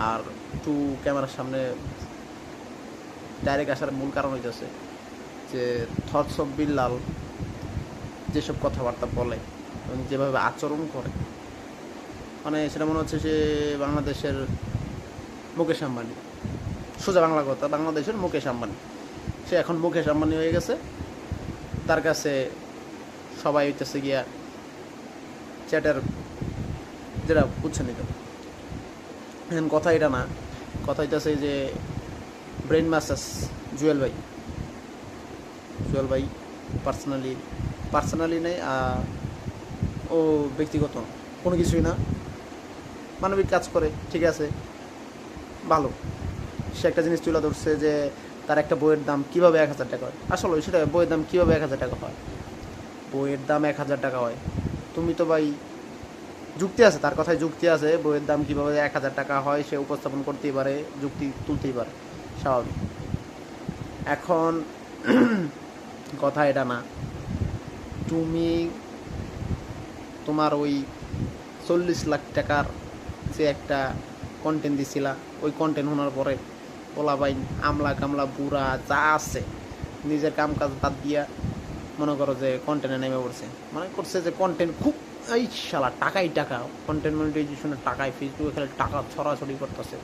আর একটু ক্যামেরার সামনে ডাইরেক্ট আসার মূল কারণ হইতেছে যে থটস অফ বিল্লাল যেসব কথাবার্তা বলে এবং যেভাবে আচরণ করে, মানে সেটা মনে হচ্ছে যে বাংলাদেশের মুকেশ আম্বানি। সোজা বাংলা কথা, বাংলাদেশের মুকেশ আম্বানি। সে এখন মুকেশ আম্বানি হয়ে গেছে। তার কাছে সবাই হইতেছে গিয়া চ্যাটের, যেটা বুঝছে নিত। এখন কথা এটা না, কথা হইতেছে যে ব্রেন ম্যাসাজ জুয়েল ভাই পার্সোনালি নেই, ও ব্যক্তিগত কোনো কিছুই না, মানবিক কাজ করে, ঠিক আছে, ভালো। সে একটা জিনিস তুলে ধরছে যে তার একটা বইয়ের দাম কীভাবে 1,000 টাকা হয়। আসলে সেটা বইয়ের দাম কীভাবে 1,000 টাকা হয়, বইয়ের দাম 1,000 টাকা হয়। তুমি তো ভাই, যুক্তি আছে, তার কথায় যুক্তি আছে, বইয়ের দাম কীভাবে 1,000 টাকা হয় সে উপস্থাপন করতেই পারে, যুক্তি তুলতেই পারে, স্বাভাবিক। এখন কথা এটা না, তুমি তোমার ওই 40 লাখ টাকার যে একটা কন্টেন্ট দিছিলা, ওই কন্টেন্ট শোনার পরে পোলাপাইন আমলা কামলা বুড়া যা আছে নিজের কাম কাজ বাদ দিয়া মনে করো যে কন্টেন্টে নেমে পড়ছে, মনে করছে যে কন্টেন্ট খুব, এই শালা টাকাই টাকা, কন্টেন্ট মনিটাইজেশনের টাকায় ফেসবুকে খেলে টাকা ছড়াছড়ি করতেছে।